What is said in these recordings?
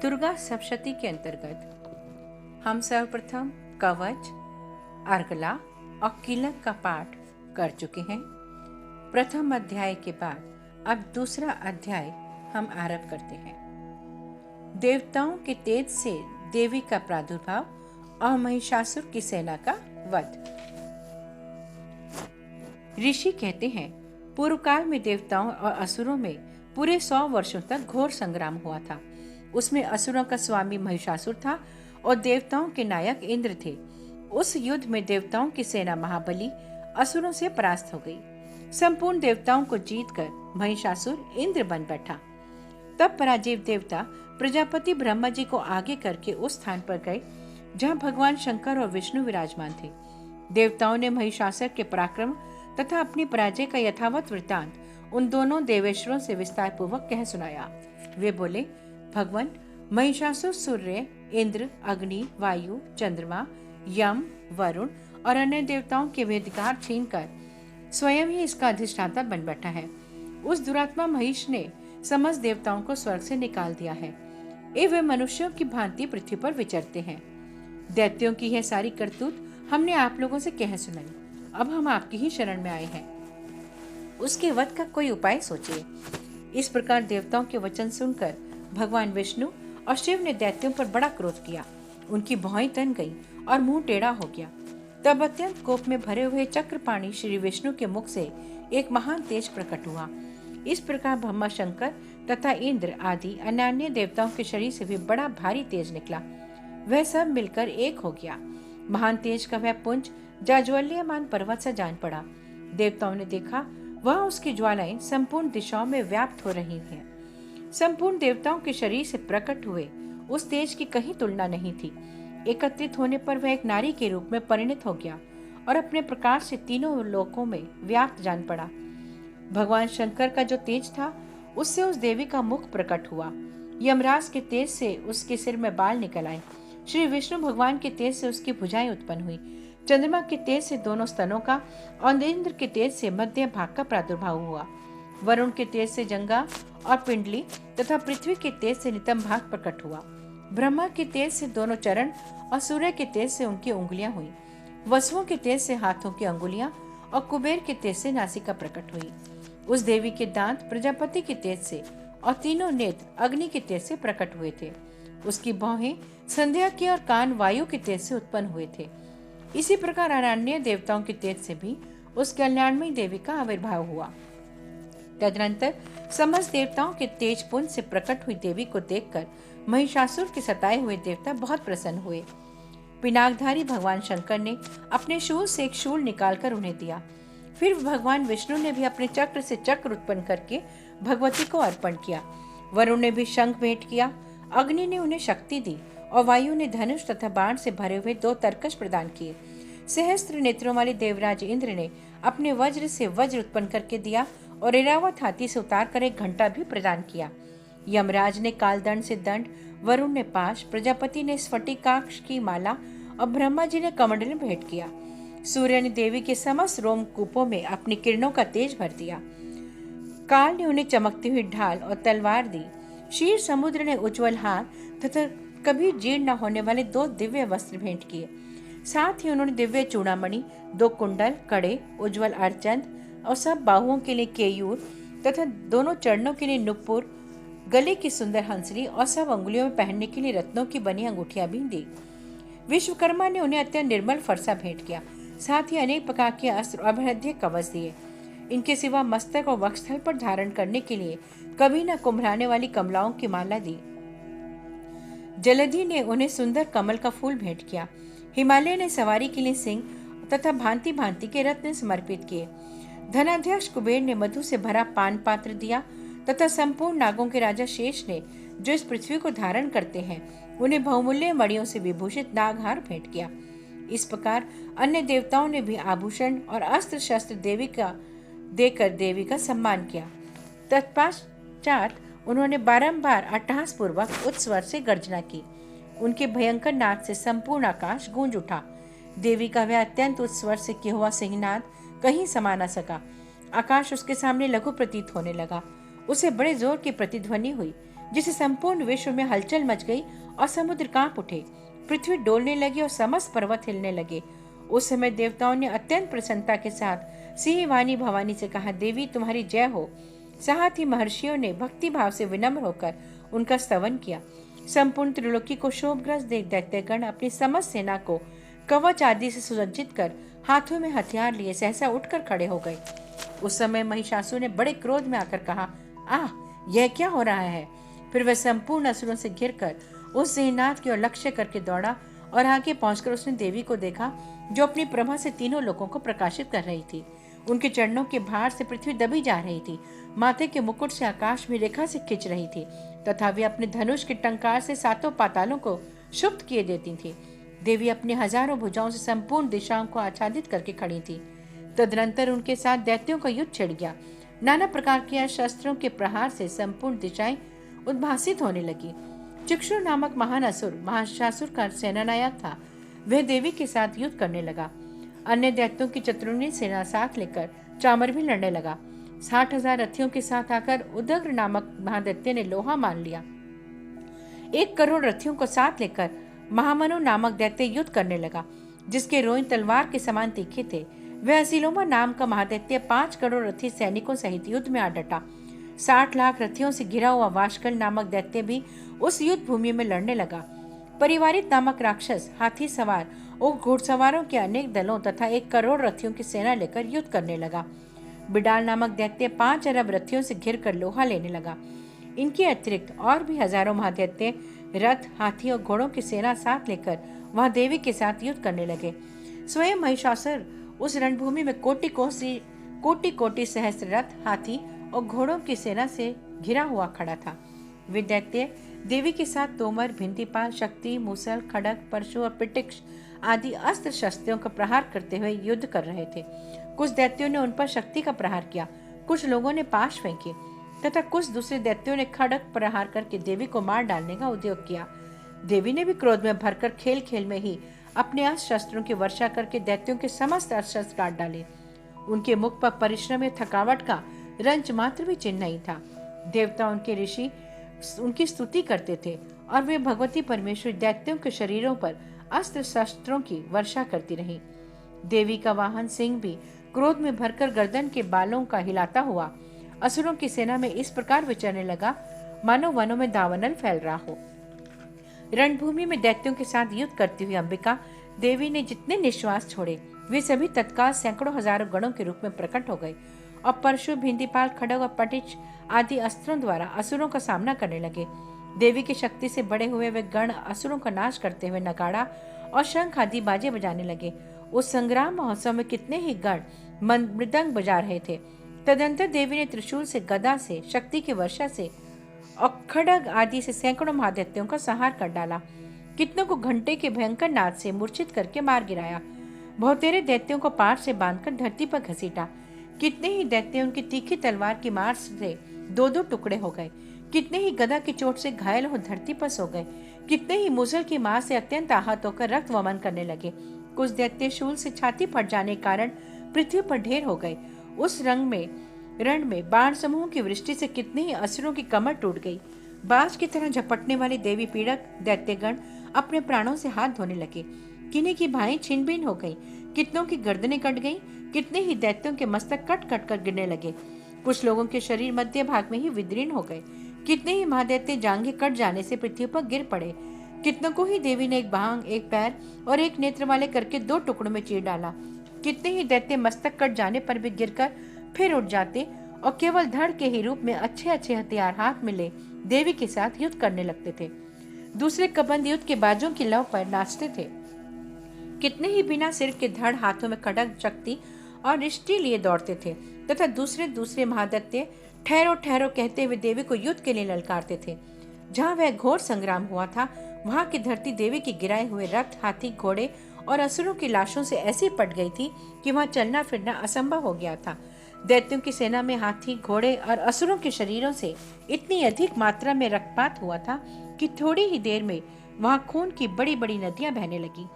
दुर्गा सप्तशती के अंतर्गत हम सर्वप्रथम कवच, अर्गला और कीलक का पाठ कर चुके हैं। प्रथम अध्याय के बाद अब दूसरा अध्याय हम आरंभ करते हैं। देवताओं के तेज से देवी का प्रादुर्भाव और महिषासुर की सेना का वध। ऋषि कहते हैं, पूर्व काल में देवताओं और असुरों में पूरे 100 वर्षों तक घोर संग्राम हुआ था। उसमें असुरों का स्वामी महिषासुर था और देवताओं के नायक इंद्र थे। उस युद्ध में देवताओं की सेना महाबली असुरों से परास्त हो गई। संपूर्ण देवताओं को जीतकर महिषासुर इंद्र बन बैठा। तब पराजीव देवता प्रजापति ब्रह्मा जी को आगे करके उस स्थान पर गए जहाँ भगवान शंकर और विष्णु विराजमान थे। देवताओं ने महिषासुर के पराक्रम तथा अपनी पराजय का यथावत वृत्तांत उन दोनों देवेश्वरों से विस्तार पूर्वक कह सुनाया। वे बोले, भगवान, महिषासुर सूर्य, इंद्र, अग्नि, वायु, चंद्रमा, यम, वरुण और अन्य देवताओं के वेदिकार छीनकर स्वयं ही इसका अधिष्ठाता बन बैठा है। उस दुरात्मा महिष ने समस्त देवताओं को स्वर्ग से निकाल दिया है। वे मनुष्यों की भांति पृथ्वी पर विचरते हैं। दैत्यों की यह सारी करतूत हमने आप लोगों से कह सुनाई। अब हम आपकी ही शरण में आए हैं। उसके वध का कोई उपाय सोचिए। इस प्रकार देवताओं के वचन सुनकर भगवान विष्णु और शिव ने दैत्यों पर बड़ा क्रोध किया। उनकी भौहें तन गई और मुंह टेढ़ा हो गया। तब अत्यंत कोप में भरे हुए चक्रपाणी श्री विष्णु के मुख से एक महान तेज प्रकट हुआ। इस प्रकार ब्रह्मा, शंकर तथा इंद्र आदि अन्य देवताओं के शरीर से भी बड़ा भारी तेज निकला। वह सब मिलकर एक हो गया। महान तेज का वह पुंज जाज्वल्यमान पर्वत सा जान पड़ा। देवताओं ने देखा, वह उसकी ज्वालाएं संपूर्ण दिशाओं में व्याप्त हो रही हैं। संपूर्ण देवताओं के शरीर से प्रकट हुए उस तेज की कहीं तुलना नहीं थी। एकत्रित होने पर वह एक नारी के रूप में परिणत हो गया और अपने प्रकाश से तीनों लोकों में व्याप्त जान पड़ा। भगवान शंकर का जो तेज था, उससे उस देवी का मुख प्रकट हुआ। यमराज के तेज से उसके सिर में बाल निकल आए। श्री विष्णु भगवान के तेज से उसकी भुजाएं उत्पन्न हुई। चंद्रमा के तेज से दोनों स्तनों का और इंद्र के तेज से मध्य भाग का प्रादुर्भाव हुआ। वरुण के तेज से जंगा और पिंडली तथा पृथ्वी के तेज से नितंब भाग प्रकट हुआ। ब्रह्मा के तेज से दोनों चरण और सूर्य के तेज से उनकी उंगलियां हुई। वसुओं के तेज से हाथों की अंगुलियां और कुबेर के तेज से नासिका प्रकट हुई। उस देवी के दांत प्रजापति के तेज से और तीनों नेत्र अग्नि के तेज से प्रकट हुए थे। उसकी भौहें संध्या की और कान वायु के तेज से उत्पन्न हुए थे। इसी प्रकार अन्य देवताओं के तेज से भी उस कल्याणमयी देवी का आविर्भाव हुआ। तदनंतर समस्त देवताओं के तेज पुंज से प्रकट हुई देवी को देखकर महिषासुर के सताए हुए देवता बहुत प्रसन्न हुए। पिनाकधारी भगवान शंकर ने अपने शूल से एक शूल निकालकर उन्हें दिया। फिर भगवान विष्णु ने भी अपने चक्र से चक्र उत्पन्न करके भगवती को अर्पण किया। वरुण ने भी शंख भेंट किया। अग्नि ने उन्हें शक्ति दी और वायु ने धनुष तथा बाण से भरे हुए 2 तरकश प्रदान किए। सहस्त्र नेत्रों वाले देवराज इंद्र ने अपने वज्र से वज्र उत्पन्न करके दिया और ऐरावत हाथी से उतार कर एक घंटा भी प्रदान किया। यमराज ने कालदंड से दंड, वरुण ने पाश, प्रजापति ने स्फटिकाक्ष की माला और ब्रह्मा जी ने कमंडल भेंट किया। सूर्य ने देवी के समस्त रोमकूपों में अपनी किरणों का तेज भर दिया। काल ने उन्हें चमकती हुई ढाल और तलवार दी। क्षीर समुद्र ने उज्ज्वल हार तथा कभी जीर्ण न होने वाले 2 दिव्य वस्त्र भेंट किए। साथ ही उन्होंने दिव्य चूड़ामणि, 2 कुंडल, कड़े, उज्ज्वल अर्चंद और सब बाहुओं के लिए केयूर तथा दोनों चरणों के लिए नुपुर, गले की सुंदर हंसली और सब अंगुलियों में पहनने के लिए रत्नों की बनी अंगूठियां भी दी। विश्वकर्मा ने उन्हें अत्यंत निर्मल फरसा भेंट किया। साथ ही अनेक प्रकार के अस्त्र और अभेद्य कवच दिए। इनके सिवा मस्तक और वक्षस्थल पर धारण करने के लिए कभी न कुम्भलाने वाली कमलाओं की माला दी। जलधि ने उन्हें सुंदर कमल का फूल भेंट किया। हिमालय ने सवारी के लिए सिंह तथा भांति भांति के रत्न समर्पित किए। धनाध्यक्ष कुबेर ने मधु से भरा पान पात्र दिया तथा संपूर्ण नागों के राजा शेष ने, जो इस पृथ्वी को धारण करते हैं, उन्हें बहुमूल्य मणियों से विभूषित नागहार भेंट किया। इस प्रकार अन्य देवताओं ने भी आभूषण और अस्त्र शस्त्र देवी का देकर देवी का सम्मान किया। तत्पश्चात उन्होंने बारंबार अट्टहास पूर्वक उच्च स्वर से गर्जना की। उनके भयंकर नाद से संपूर्ण आकाश गूंज उठा। देवी का वह अत्यंत उच्च स्वर से किया हुआ सिंहनाद कहीं समा न सका। आकाश उसके सामने लघु प्रतीत होने लगा। उसे बड़े जोर की प्रतिध्वनि हुई। जिससे संपूर्ण विश्व में हलचल मच गई और समुद्र कांप उठे। पृथ्वी डोलने लगी और समस्त पर्वत हिलने लगे। उस समय देवताओं ने अत्यंत प्रसन्नता के साथ सिंहवाणी भवानी से कहा, देवी तुम्हारी जय हो। साथ ही महर्षियों ने भक्ति भाव से विनम्र होकर उनका स्तवन किया। संपूर्ण त्रिलोकी को शोभग्रस्त देख दैत्यगण अपनी समस्त सेना को कवच आदि से सुसज्जित कर हाथों में हथियार लिए सहसा उठकर खड़े हो गए। उस समय महिषासुर ने बड़े क्रोध में आकर कहा, आह, यह क्या हो रहा है। फिर वह संपूर्ण असुरों से घिरकर उस सिंहनाद की ओर लक्ष्य करके दौड़ा और आगे पहुंचकर उसने देवी को देखा, जो अपनी प्रभा से तीनों लोगों को प्रकाशित कर रही थी। उनके चरणों के भार से पृथ्वी दबी जा रही थी, माथे के मुकुट से आकाश में रेखा से खिंच रही थी तथा वे अपने धनुष के टंकार से सातों पातालों को क्षुब्ध किए देती थी। देवी अपनी हजारों भुजाओं से संपूर्ण दिशाओं को आच्छादित करके खड़ी थी। तदनंतर उनके साथ दैत्यों का युद्ध छिड़ गया। नाना प्रकार के शस्त्रों के प्रहार से संपूर्ण दिशाएं उद्भासित होने लगी। चिक्षु नामक महान असुर महिषासुर का सेनानायक था। वह देवी के साथ युद्ध करने लगा। अन्य दैत्यों की चतुर्णी सेना साथ लेकर चामर भी लड़ने लगा। 60,000 रथियों के साथ आकर उदग्र नामक महादैत्य ने लोहा मान लिया। 1 करोड़ रथियों को साथ लेकर महामनु नामक दैत्य युद्ध करने लगा, जिसके रोएं तलवार के समान तीखे थे। वह असिलोमा नाम का महादैत्य 5 करोड़ रथी सैनिकों सहित युद्ध में आ डटा। 60 लाख रथियों से घिरा हुआ वाशकल नामक दैत्य भी उस युद्ध भूमि में लड़ने लगा। परिवारित नामक राक्षस हाथी सवार और घुड़सवारों के अनेक दलों तथा 1 करोड़ रथियों की सेना लेकर युद्ध करने लगा। बिडाल नामक दैत्य 5 अरब रथियों से घिरकर लोहा लेने लगा। इनके अतिरिक्त और भी हजारों महादैत्य रथ, हाथी और घोड़ों की सेना साथ लेकर वहां देवी के साथ युद्ध करने लगे। स्वयं महिषासुर उस रणभूमि में कोटि कोटि सहस्त्र रथ, हाथी और घोड़ों की सेना से घिरा हुआ खड़ा था। वे दैत्य देवी के साथ तोमर, भिंतीपाल, शक्ति, मूसल, खड़ग, परशु और पिटिक्ष आदि अस्त्र शस्त्रों का प्रहार करते हुए युद्ध कर रहे थे। कुछ दैत्यों ने उन पर शक्ति का प्रहार किया, कुछ लोगों ने पाश फेंके तथा कुछ दूसरे दैत्यों ने खड़ग प्रहार करके देवी को मार डालने का उद्योग किया। देवी ने भी क्रोध में भरकर खेल खेल में ही अपने अस्त्र शस्त्रों की वर्षा करके दैत्यों के समस्त अस्त्र शस्त्र काट डाले। उनके मुख पर परिश्रम में थकावट का रंच मात्र भी चिन्ह नहीं था। देवता उनके ऋषि उनकी स्तुति करते थे और वे भगवती परमेश्वरी दैत्यों के शरीरों पर अस्त्र शस्त्रों की वर्षा करती रही। देवी का वाहन सिंह भी क्रोध में भरकर गर्दन के बालों का हिलाता हुआ असुरों की सेना में इस प्रकार विचरने लगा, मानो वनों में दावानल फैल रहा हो। रणभूमि में दैत्यों के साथ युद्ध करती हुई अंबिका देवी ने जितने निश्वास छोड़े, वे सभी तत्काल सैकड़ों हजारों गणों के रूप में प्रकट हो गए और परशु, भिंतीपाल, खड़ग और पटिच आदि अस्त्रों द्वारा असुरों का सामना करने लगे। देवी की शक्ति से बड़े हुए वे गण असुरों का नाश करते हुए नगाड़ा और शंख आदि बाजे बजाने लगे। उस संग्राम महोत्सव में कितने ही गण मृदंग बजा रहे थे। तदंतर देवी ने त्रिशूल से, गदा से, शक्ति की वर्षा से और खड़ग आदि से सैकड़ों महादैत्यों का संहार कर डाला। कितनों को घंटे के भयंकर नाद से मूर्छित करके मार गिराया। बहुतेरे दैत्यों को पार से बांधकर धरती पर घसीटा। कितने ही दैत्य उनकी तीखी तलवार की मार से 2-2 टुकड़े हो गए। कितने ही गदा की चोट से घायल हो धरती पर सो गए। कितने ही मूसल की मार से अत्यंत आहत होकर रक्त वमन करने लगे। कुछ दैत्य शूल से छाती फट जाने के कारण पृथ्वी पर ढेर हो गए। उस रण में बाण समूह की वृष्टि से कितने ही असुरों की कमर टूट गई। बाज की तरह झपटने वाले देवी पीड़क दैत्यगण अपने प्राणों से हाथ धोने लगे। किन्हीं की भाएं छिन भिन हो गई, कितनों की गर्दनें कट गई, कितने ही दैत्यों के मस्तक कट कट कर गिरने लगे। कुछ लोगों के शरीर मध्य भाग में ही विदीर्ण हो गए। कितने ही महादैत्य जांघें कट जाने से पृथ्वी पर गिर पड़े। कितनों को ही देवी ने 1 बांग, 1 पैर और 1 नेत्र वाले करके 2 टुकड़ों में चीर डाला। कितने ही दैत्य मस्तक कट जाने पर भी गिरकर फिर उठ जाते और केवल धड़ के ही रूप में अच्छे अच्छे हथियार हाथ में ले देवी के साथ युद्ध करने लगते थे। दूसरे कबंध युद्ध के बाजों की लौ पर नाचते थे। कितने ही बिना सिर के धड़ हाथों में खड़ग, शक्ति और रिष्टि लिए दौड़ते थे तथा दूसरे महादैत्य ठहरो ठहरो कहते हुए देवी को युद्ध के लिए ललकारते थे। जहाँ वह घोर संग्राम हुआ था, वहाँ की धरती देवी के गिराए हुए रथ, हाथी, घोड़े और असुरों की लाशों से ऐसी पट गई थी कि वहाँ चलना फिरना असंभव हो गया था। दैत्यों की सेना में हाथी, घोड़े और असुरों के शरीरों से इतनी अधिक मात्रा में रक्तपात हुआ था कि थोड़ी ही देर में वहाँ खून की बड़ी बड़ी नदियां बहने लगी।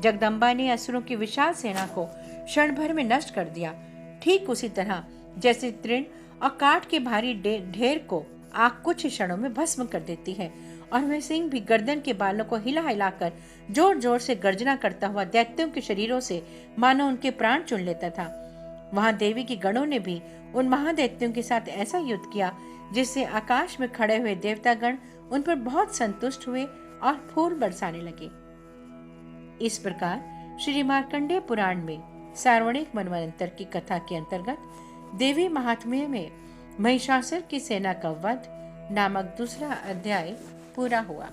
जगदम्बा ने असुरों की विशाल सेना को क्षण भर में नष्ट कर दिया। ठीक उसी तरह जैसे तृण और काठ के भारी ढेर को आग कुछ ही क्षणों में भस्म कर देती है और वह सिंह भी गर्दन के बालों को हिला हिलाकर जोर जोर से गर्जना करता हुआ दैत्यों के शरीरों से मानो उनके प्राण चुन लेता था। वहां देवी के गणों ने भी उन महादैत्यों के साथ ऐसा युद्ध किया जिससे आकाश में खड़े हुए देवतागण उन पर बहुत संतुष्ट हुए और फूल बरसाने लगे। इस प्रकार श्री मार्कंडेय पुराण में सार्वणिक मनवंतर की कथा के अंतर्गत देवी महात्म्य में महिषासुर की सेना का वध नामक दूसरा अध्याय पूरा हुआ।